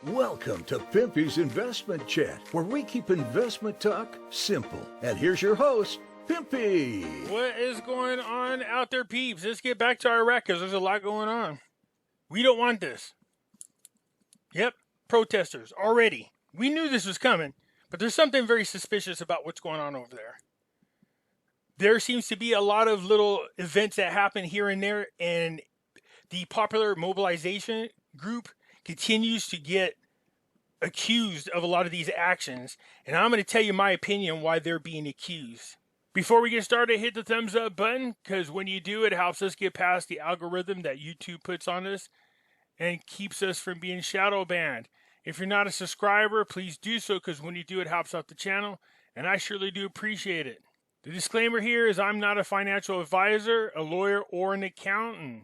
Welcome to Pimpy's Investment Chat, where we keep investment talk simple. And here's your host, Pimpy. What is going on out there, peeps? Let's get back to Iraq because there's a lot going on. We don't want this. Yep, protesters already. We knew this was coming, but there's something very suspicious about what's going on over there. There seems to be a lot of little events that happen here and there, and the popular mobilization group continues to get accused of a lot of these actions, and I'm going to tell you my opinion why they're being accused. Before we get started, hit the thumbs up button, because when you do, it helps us get past the algorithm that YouTube puts on us and keeps us from being shadow banned. If you're not a subscriber, please do so, because when you do, it helps out the channel, and I surely do appreciate it. The disclaimer here is I'm not a financial advisor, a lawyer, or an accountant.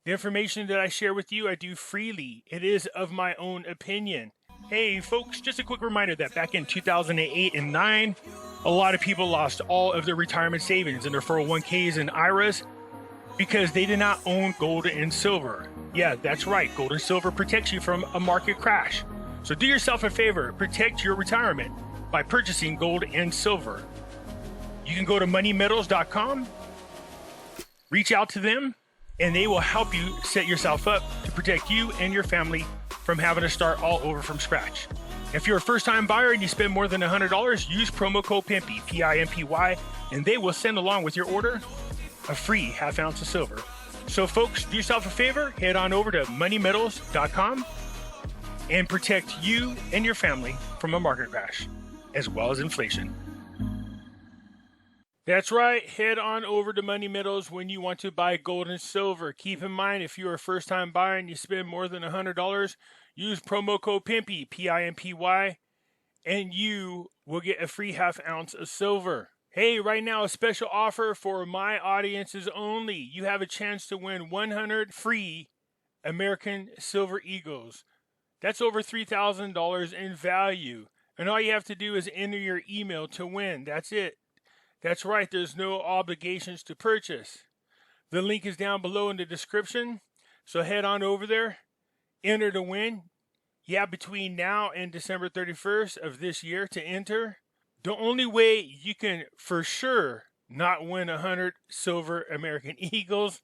The information that I share with you, I do freely. It is of my own opinion. Hey folks, just a quick reminder that back in 2008 and 9, a lot of people lost all of their retirement savings and their 401ks and IRAs because they did not own gold and silver. Yeah, that's right. Gold and silver protects you from a market crash. So do yourself a favor, protect your retirement by purchasing gold and silver. You can go to moneymetals.com, reach out to them, and they will help you set yourself up to protect you and your family from having to start all over from scratch. If you're a first-time buyer and you spend more than $100, use promo code Pimpy, P-I-M-P-Y, and they will send along with your order a free half ounce of silver. So folks, do yourself a favor, head on over to moneymetals.com and protect you and your family from a market crash, as well as inflation. That's right, head on over to Money Metals when you want to buy gold and silver. Keep in mind, if you're a first-time buyer and you spend more than $100, use promo code Pimpy, P-I-M-P-Y, and you will get a free half ounce of silver. Hey, right now, a special offer for my audiences only. You have a chance to win 100 free American Silver Eagles. That's over $3,000 in value. And all you have to do is enter your email to win. That's it. That's right, there's no obligations to purchase. The link is down below in the description, so head on over there, enter to win. You have between now and December 31st of this year to enter. The only way you can for sure not win 100 silver American Eagles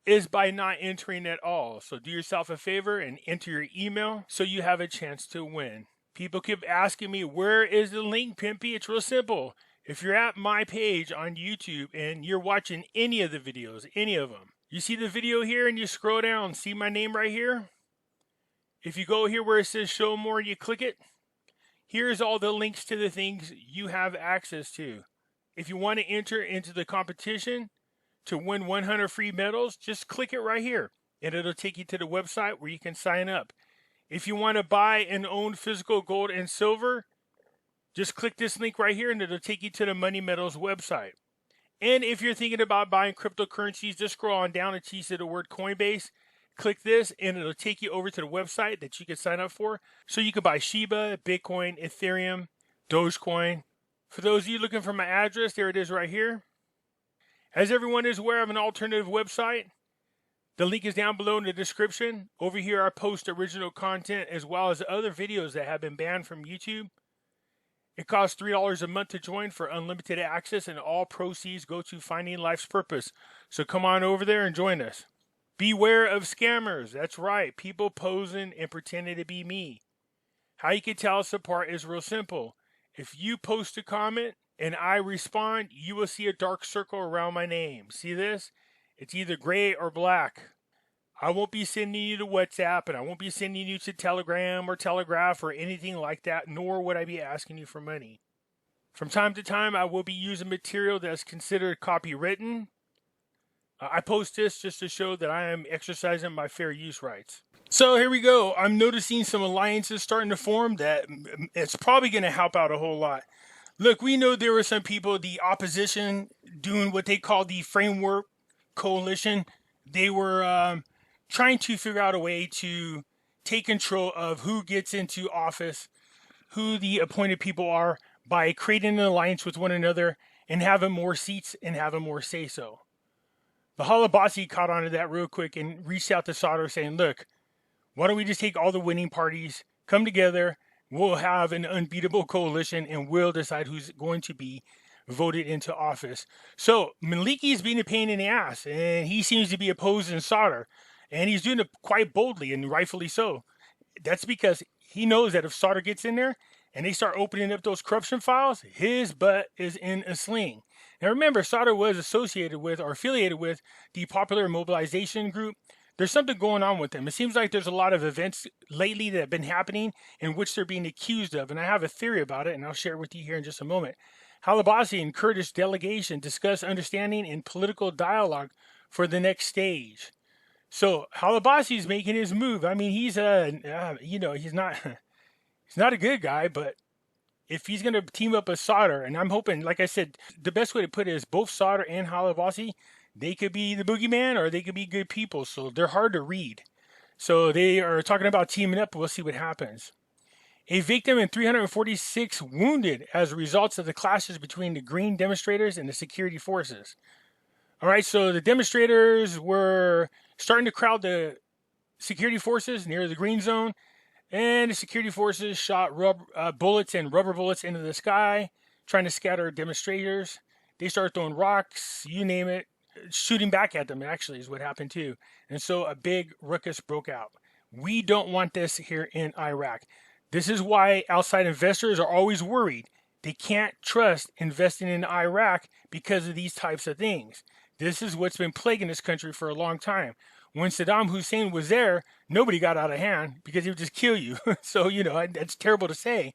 is by not entering at all. So do yourself a favor and enter your email so you have a chance to win. People keep asking me, where is the link, Pimpy? It's real simple. If you're at my page on YouTube and you're watching any of the videos, any of them, you see the video here and you scroll down, see my name right here? If you go here where it says show more and you click it, here's all the links to the things you have access to. If you want to enter into the competition to win 100 free medals, just click it right here and it'll take you to the website where you can sign up. If you want to buy and own physical gold and silver, just click this link right here and it'll take you to the Money Metals website. And if you're thinking about buying cryptocurrencies, just scroll on down and you see the word Coinbase. Click this and it'll take you over to the website that you can sign up for. So you can buy Shiba, Bitcoin, Ethereum, Dogecoin. For those of you looking for my address, there it is right here. As everyone is aware of an alternative website, the link is down below in the description. Over here I post original content as well as other videos that have been banned from YouTube. It costs $3 a month to join for unlimited access, and all proceeds go to finding life's purpose. So come on over there and join us. Beware of scammers. That's right, people posing and pretending to be me. How you can tell us apart is real simple. If you post a comment and I respond, you will see a dark circle around my name. See this? It's either gray or black. I won't be sending you to WhatsApp, and I won't be sending you to Telegram or Telegraph or anything like that, nor would I be asking you for money. From time to time, I will be using material that's considered copywritten. I post this just to show that I am exercising my fair use rights. So here we go. I'm noticing some alliances starting to form that it's probably going to help out a whole lot. Look, we know there were some people, the opposition, doing what they call the framework coalition. They were trying to figure out a way to take control of who gets into office, who the appointed people are, by creating an alliance with one another and having more seats and having more say-so. The Halabasi caught on to that real quick and reached out to Sauder saying, look, why don't we just take all the winning parties, come together. We'll have an unbeatable coalition, and we'll decide who's going to be voted into office. So Maliki is being a pain in the ass, and he seems to be opposing Sauter, and he's doing it quite boldly, and rightfully so. That's because he knows that if Sauter gets in there and they start opening up those corruption files, his butt is in a sling. Now remember, Sauter was associated with or affiliated with the Popular Mobilization Group. There's something going on with them. It seems like there's a lot of events lately that have been happening in which they're being accused of, and I have a theory about it, and I'll share it with you here in just a moment. Halabasi and Kurdish delegation discuss understanding and political dialogue for the next stage. So Halabasi is making his move. I mean, he's he's not a good guy, but if he's going to team up with Sauter, and I'm hoping, like I said, the best way to put it is both Sauter and Halabasi, they could be the boogeyman or they could be good people. So they're hard to read. So they are talking about teaming up. We'll see what happens. A victim and 346 wounded as a result of the clashes between the green demonstrators and the security forces. All right, so the demonstrators were starting to crowd the security forces near the green zone, and the security forces shot bullets and rubber bullets into the sky, trying to scatter demonstrators. They started throwing rocks, you name it, shooting back at them, actually, is what happened too. And so a big ruckus broke out. We don't want this here in Iraq. This is why outside investors are always worried. They can't trust investing in Iraq because of these types of things. This is what's been plaguing this country for a long time. When Saddam Hussein was there, nobody got out of hand because he would just kill you. So, that's terrible to say.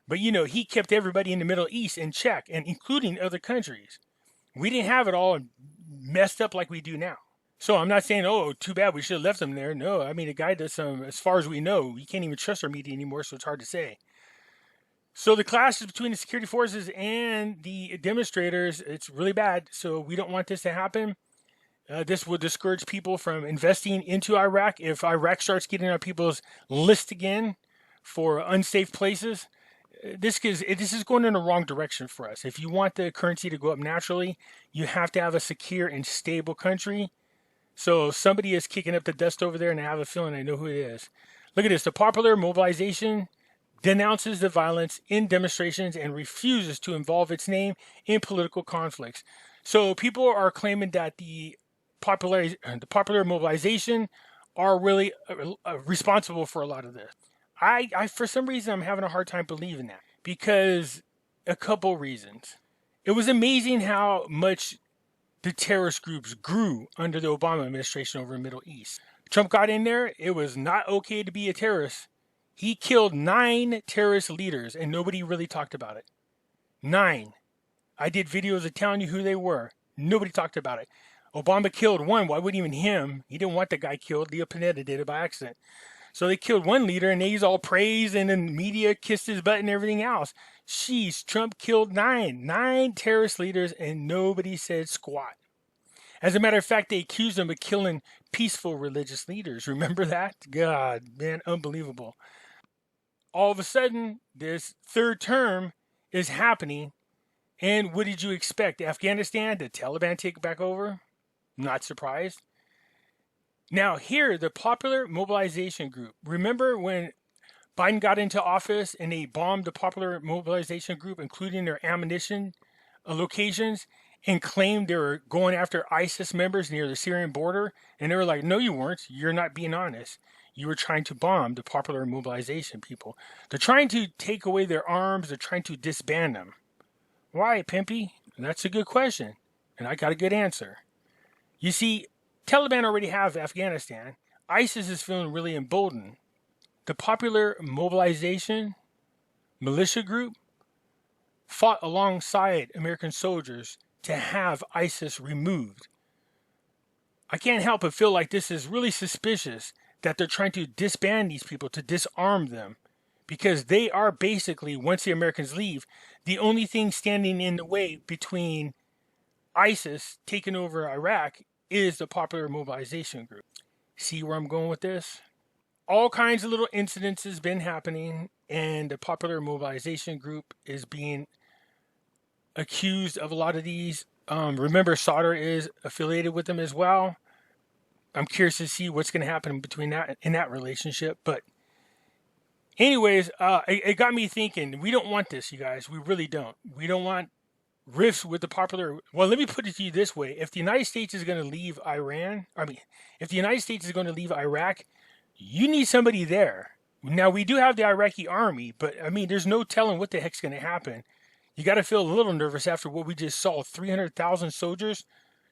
But, he kept everybody in the Middle East in check, and including other countries. We didn't have it all messed up like we do now. So I'm not saying, oh, too bad, we should have left them there. No, I mean, the guy does some, as far as we know, we can't even trust our media anymore, so it's hard to say. So the clashes between the security forces and the demonstrators, it's really bad. So we don't want this to happen. This will discourage people from investing into Iraq. If Iraq starts getting on people's list again for unsafe places, this is going in the wrong direction for us. If you want the currency to go up naturally, you have to have a secure and stable country. So somebody is kicking up the dust over there, and I have a feeling I know who it is. Look at this. The Popular Mobilization denounces the violence in demonstrations and refuses to involve its name in political conflicts. So people are claiming that the Popular Mobilization are really responsible for a lot of this. I for some reason, I'm having a hard time believing that because a couple reasons. It was amazing how much the terrorist groups grew under the Obama administration over in the Middle East. Trump got in there. It was not okay to be a terrorist. He killed 9 terrorist leaders, and nobody really talked about it. 9. I did videos of telling you who they were. Nobody talked about it. Obama killed one. Why wouldn't even him? He didn't want the guy killed. Leo Panetta did it by accident. So they killed one leader, and he's all praised, and then media kissed his butt and everything else. Jeez, Trump killed 9 terrorist leaders, and nobody said squat. As a matter of fact, they accused him of killing peaceful religious leaders. Remember that? God, man, unbelievable. All of a sudden, this third term is happening, and what did you expect? Afghanistan, the Taliban take back over? Not surprised. Now here, the Popular Mobilization Group. Remember when Biden got into office and they bombed the Popular Mobilization Group, including their ammunition locations, and claimed they were going after ISIS members near the Syrian border? And they were like, no, you weren't. You're not being honest. You were trying to bomb the Popular Mobilization people. They're trying to take away their arms. They're trying to disband them. Why, Pimpy? That's a good question. And I got a good answer. You see, Taliban already have Afghanistan. ISIS is feeling really emboldened. The Popular Mobilization militia group fought alongside American soldiers to have ISIS removed. I can't help but feel like this is really suspicious that they're trying to disband these people, to disarm them, because they are basically, once the Americans leave, the only thing standing in the way between ISIS taking over Iraq is the Popular Mobilization Group. See where I'm going with this? All kinds of little incidents has been happening, and the Popular Mobilization Group is being accused of a lot of these. Remember, Sauter is affiliated with them as well. I'm curious to see what's going to happen between that in that relationship. But Anyways, it got me thinking. We don't want this, you guys. We really don't. We don't want rifts with the popular. Well, let me put it to you this way: if the United States is going to leave if the United States is going to leave Iraq, you need somebody there. Now we do have the Iraqi army, but I mean, there's no telling what the heck's going to happen. You got to feel a little nervous after what we just saw: 300,000 soldiers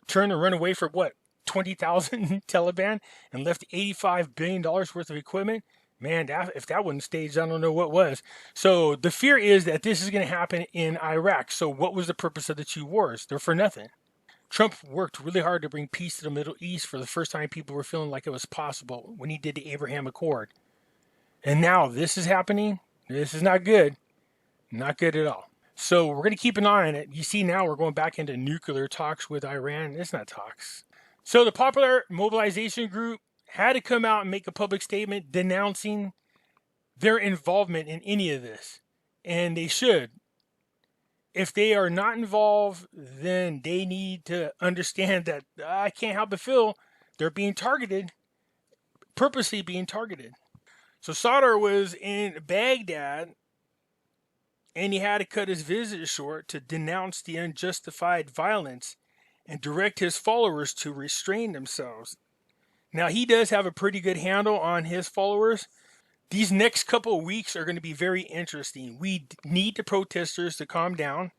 turn and run away for what, 20,000 Taliban, and left $85 billion worth of equipment. Man, if that wasn't staged, I don't know what was. So the fear is that this is going to happen in Iraq. So what was the purpose of the two wars? They're for nothing. Trump worked really hard to bring peace to the Middle East for the first time people were feeling like it was possible when he did the Abraham Accord. And now this is happening. This is not good. Not good at all. So we're going to keep an eye on it. You see, now we're going back into nuclear talks with Iran. It's not talks. So the Popular Mobilization Group had to come out and make a public statement denouncing their involvement in any of this. And they should. If they are not involved, then they need to understand that I can't help but feel they're being targeted, purposely being targeted. So Sadr was in Baghdad, and he had to cut his visit short to denounce the unjustified violence and direct his followers to restrain themselves. Now, he does have a pretty good handle on his followers. These next couple of weeks are going to be very interesting. We need the protesters to calm down.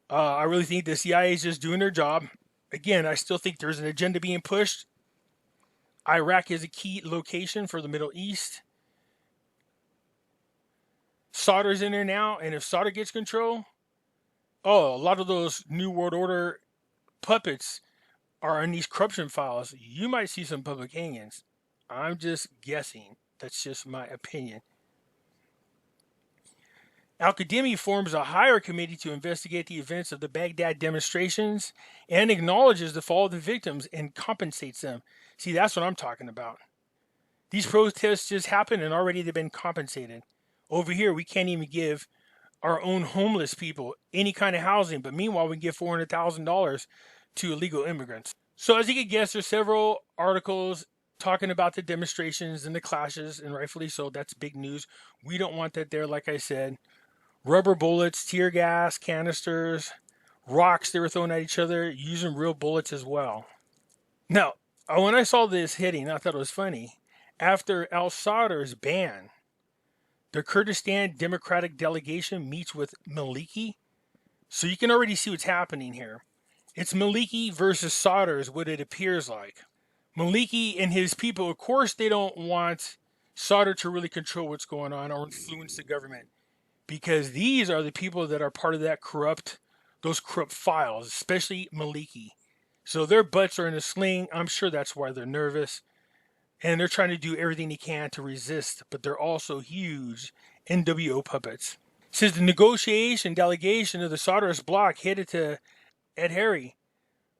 I really think the CIA is just doing their job. Again, I still think there's an agenda being pushed. Iraq is a key location for the Middle East. Sadr's in there now, and if Sadr gets control, a lot of those New World Order puppets are in these corruption files. You might see some public hangings. I'm just guessing. That's just my opinion. Al-Qademi forms a higher committee to investigate the events of the Baghdad demonstrations and acknowledges the fall of the victims and compensates them. See, that's what I'm talking about. These protests just happened and already they've been compensated. Over here, we can't even give our own homeless people any kind of housing, but meanwhile, we give $400,000 to illegal immigrants. So as you can guess, there's several articles talking about the demonstrations and the clashes, and rightfully so. That's big news. We don't want that there, like I said. Rubber bullets, tear gas, canisters, rocks they were throwing at each other, using real bullets as well. Now, when I saw this hitting, I thought it was funny. After al-Sadr's ban, the Kurdistan Democratic Delegation meets with Maliki. So you can already see what's happening here. It's Maliki versus Sadr is what it appears like. Maliki and his people, of course, they don't want Sadr to really control what's going on or influence the government, because these are the people that are part of those corrupt files, especially Maliki. So their butts are in a sling. I'm sure that's why they're nervous. And they're trying to do everything they can to resist, but they're also huge NWO puppets. It says the negotiation delegation of the Sadrist bloc headed to Ed Harry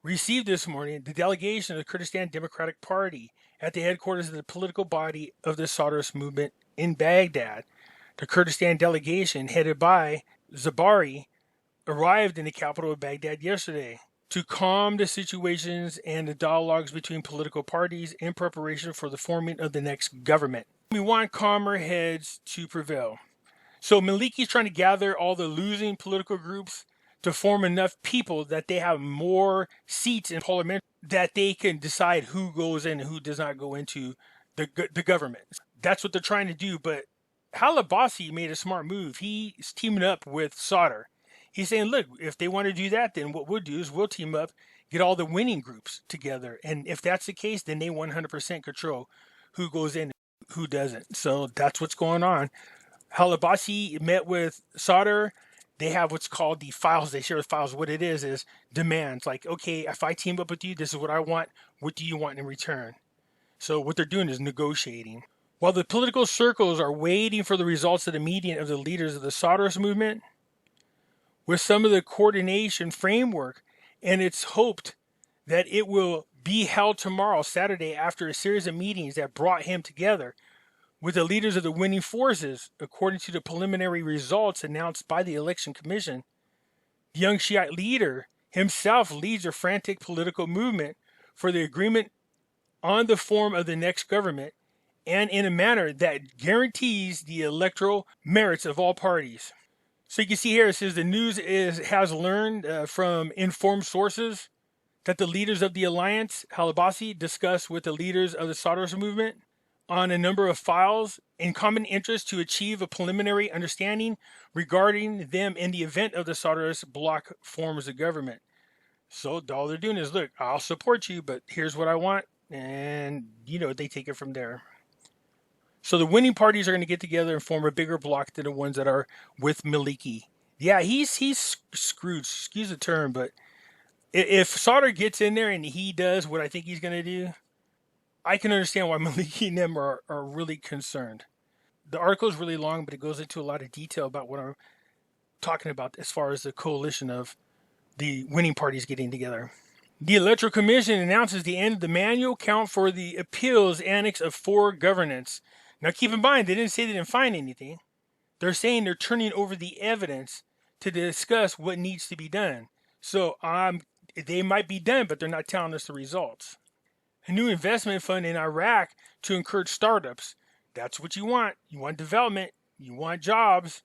received this morning the delegation of the Kurdistan Democratic Party at the headquarters of the political body of the Sadrist movement in Baghdad. The Kurdistan delegation, headed by Zabari, arrived in the capital of Baghdad yesterday to calm the situations and the dialogues between political parties in preparation for the forming of the next government. We want calmer heads to prevail. So Maliki's trying to gather all the losing political groups to form enough people that they have more seats in parliament that they can decide who goes in and who does not go into the government. That's what they're trying to do. But Halabasi made a smart move. He's teaming up with Sadr. He's saying, look, if they want to do that, then what we'll do is we'll team up, get all the winning groups together. And if that's the case, then they 100% control who goes in and who doesn't. So that's what's going on. Halabasi met with Sadr. They have what's called the files. They share the files. What it is demands. Like, okay, if I team up with you, this is what I want. What do you want in return? So what they're doing is negotiating. While the political circles are waiting for the results of the meeting of the leaders of the Sadrist movement, with some of the coordination framework, and it's hoped that it will be held tomorrow, Saturday, after a series of meetings that brought him together with the leaders of the winning forces, according to the preliminary results announced by the Election Commission. The young Shiite leader himself leads a frantic political movement for the agreement on the form of the next government and in a manner that guarantees the electoral merits of all parties. So you can see here, it says the news has learned from informed sources that the leaders of the alliance, Halabasi, discussed with the leaders of the Soros movement on a number of files in common interest to achieve a preliminary understanding regarding them in the event of the Soros bloc forms a government. So all they're doing is, look, I'll support you, but here's what I want. And, they take it from there. So the winning parties are going to get together and form a bigger bloc than the ones that are with Maliki. Yeah, he's screwed. Excuse the term, but if Sauter gets in there and he does what I think he's going to do, I can understand why Maliki and them are really concerned. The article is really long, but it goes into a lot of detail about what I'm talking about as far as the coalition of the winning parties getting together. The Electoral Commission announces the end of the manual count for the appeals annex of 4 governance. Now keep in mind, they didn't say they didn't find anything. They're saying they're turning over the evidence to discuss what needs to be done. So they might be done, but they're not telling us the results. A new investment fund in Iraq to encourage startups. That's what you want. You want development. You want jobs.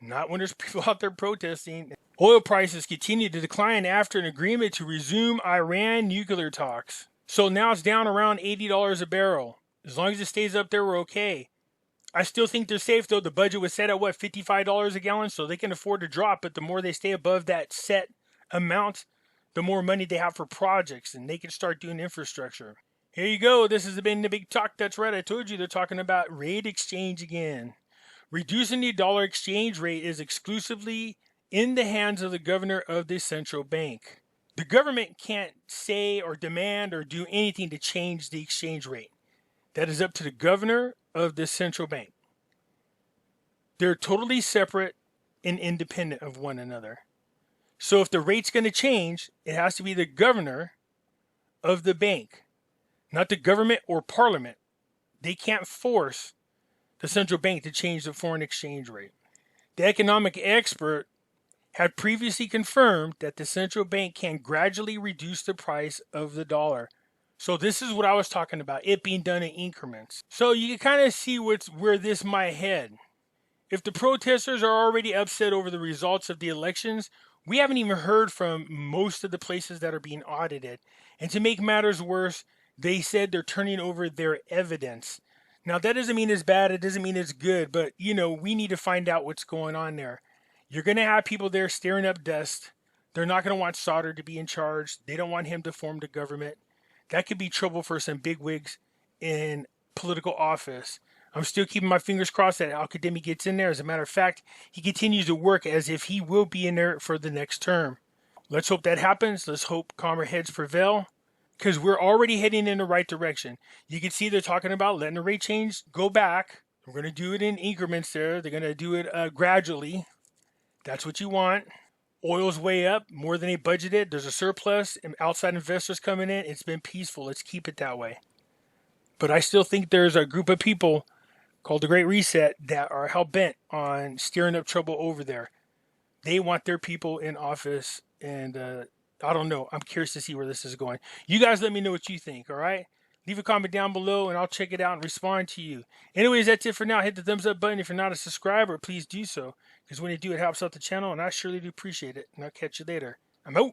Not when there's people out there protesting. Oil prices continue to decline after an agreement to resume Iran nuclear talks. So now it's down around $80 a barrel. As long as it stays up there, we're okay. I still think they're safe, though. The budget was set at, $55 a gallon? So they can afford to drop, but the more they stay above that set amount, the more money they have for projects, and they can start doing infrastructure. Here you go. This has been the big talk. That's right. I told you they're talking about rate exchange again. Reducing the dollar exchange rate is exclusively in the hands of the governor of the central bank. The government can't say or demand or do anything to change the exchange rate. That is up to the governor of the central bank. They're totally separate and independent of one another. So if the rate's going to change, it has to be the governor of the bank, not the government or parliament. They can't force the central bank to change the foreign exchange rate. The economic expert had previously confirmed that the central bank can gradually reduce the price of the dollar. So this is what I was talking about, it being done in increments. So you can kind of see where this might head. If the protesters are already upset over the results of the elections, we haven't even heard from most of the places that are being audited. And to make matters worse, they said they're turning over their evidence. Now, that doesn't mean it's bad. It doesn't mean it's good. But, we need to find out what's going on there. You're going to have people there stirring up dust. They're not going to want Sauter to be in charge. They don't want him to form the government. That could be trouble for some bigwigs in political office. I'm still keeping my fingers crossed that Al-Kadhimi gets in there. As a matter of fact, he continues to work as if he will be in there for the next term. Let's hope that happens. Let's hope calmer heads prevail, because we're already heading in the right direction. You can see they're talking about letting the rate change go back. We're going to do it in increments there. They're going to do it gradually. That's what you want. Oil's way up, more than they budgeted. There's a surplus, and outside investors coming in. It's been peaceful. Let's keep it that way. But I still think there's a group of people called the Great Reset that are hell-bent on stirring up trouble over there. They want their people in office, and I don't know. I'm curious to see where this is going. You guys let me know what you think, all right? Leave a comment down below, and I'll check it out and respond to you. Anyways, that's it for now. Hit the thumbs up button. If you're not a subscriber, please do so, because when you do, it helps out the channel, and I surely do appreciate it. And I'll catch you later. I'm out.